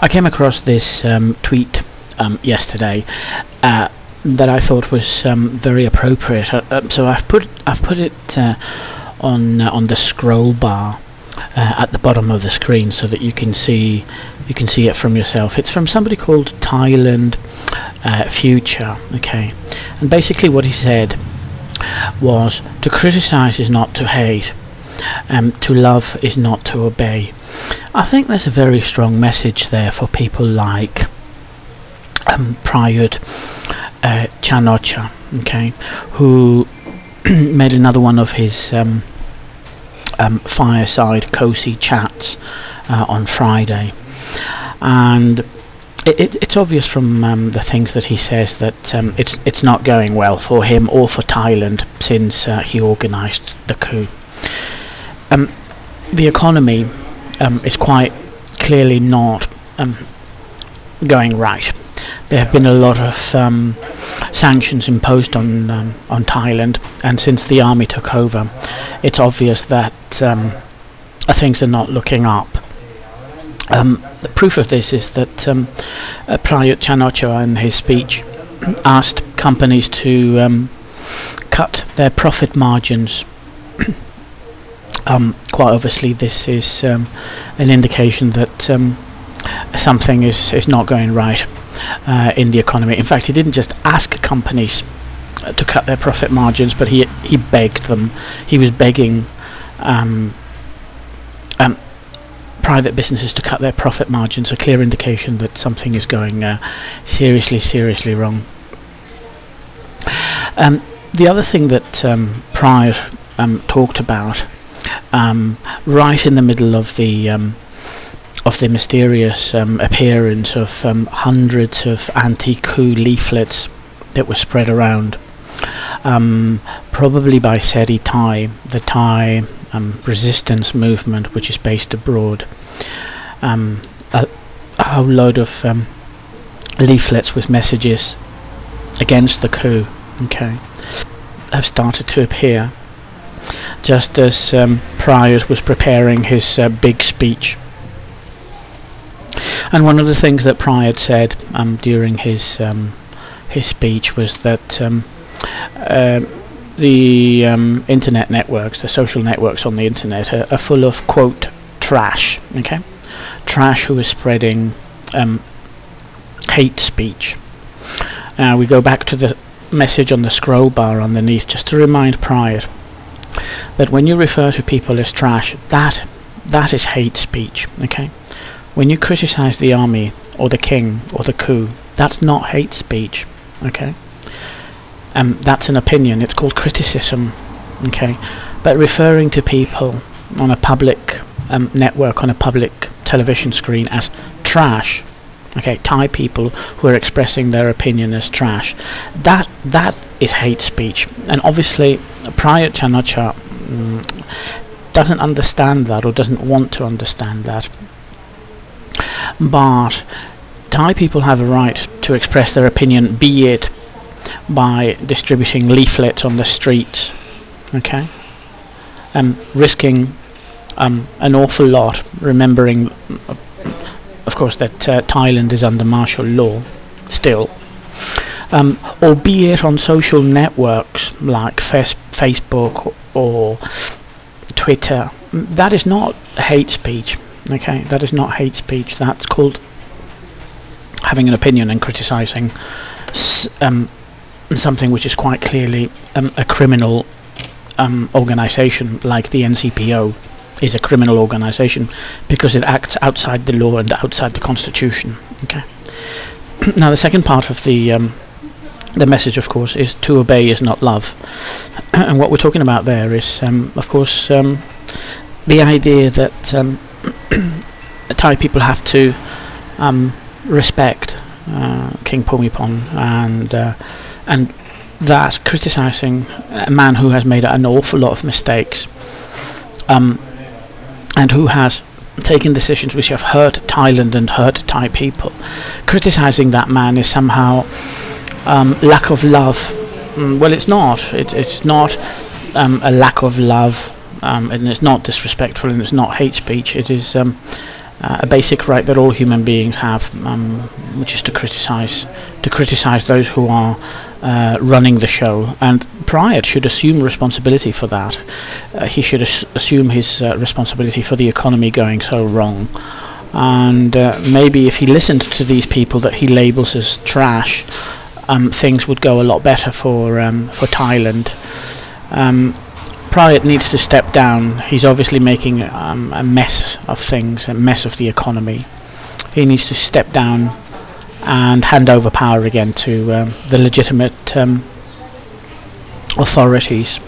I came across this tweet yesterday that I thought was very appropriate. So I've put it on the scroll bar at the bottom of the screen so that you can see it from yourself. It's from somebody called Thailand Future. Okay, and basically what he said was, to criticize is not to hate, to love is not to obey. I think there's a very strong message there for people like Prayuth, chan-ocha, okay, who made another one of his fireside cozy chats on Friday, and it's obvious from the things that he says that it's not going well for him or for Thailand since he organised the coup. The economy is quite clearly not going right. There have been a lot of sanctions imposed on Thailand, and since the army took over, it's obvious that things are not looking up. The proof of this is that Prayuth chan-ocha in his speech asked companies to cut their profit margins. Quite obviously this is an indication that something is not going right in the economy. In fact, he didn't just ask companies to cut their profit margins, but he begged them. He was begging private businesses to cut their profit margins, a clear indication that something is going seriously wrong. The other thing that Prayuth talked about right in the middle of the mysterious appearance of hundreds of anti-coup leaflets that were spread around, probably by Seri Thai, the Thai resistance movement, which is based abroad. A whole load of leaflets with messages against the coup, okay, have started to appear just as Prayuth was preparing his big speech. And one of the things that Prayuth said during his speech was that the internet networks, the social networks on the internet, are full of, quote, trash. Okay, trash who is spreading hate speech. We go back to the message on the scroll bar underneath, just to remind Prayuth that when you refer to people as trash, that is hate speech. Okay, when you criticize the army or the king or the coup, that's not hate speech. Okay, that's an opinion. It's called criticism. Okay, but referring to people on a public network, on a public television screen as trash, okay, Thai people who are expressing their opinion as trash, that is hate speech. And obviously Prayuth chan-ocha doesn't understand that, or doesn't want to understand that. But Thai people have a right to express their opinion, be it by distributing leaflets on the streets, okay, risking an awful lot, remembering of course that Thailand is under martial law still, or be it on social networks like Facebook or Twitter. That is not hate speech. Okay, that is not hate speech. That's called having an opinion and criticizing something which is quite clearly a criminal organization, like the NCPO is a criminal organization because it acts outside the law and outside the constitution. Okay. Now the second part of the message, of course, is to obey is not love, and what we're talking about there is, of course, the idea that Thai people have to respect King Bhumibol, and that criticizing a man who has made an awful lot of mistakes, and who has taken decisions which have hurt Thailand and hurt Thai people, criticizing that man is somehow lack of love. Well, it's not. It's not a lack of love, and it's not disrespectful, and it's not hate speech. It is a basic right that all human beings have, which is to criticize those who are running the show. And Prayuth should assume responsibility for that. He should assume his responsibility for the economy going so wrong. And maybe if he listened to these people that he labels as trash, things would go a lot better for Thailand. Prayuth needs to step down. He's obviously making a mess of things, a mess of the economy. He needs to step down and hand over power again to the legitimate authorities.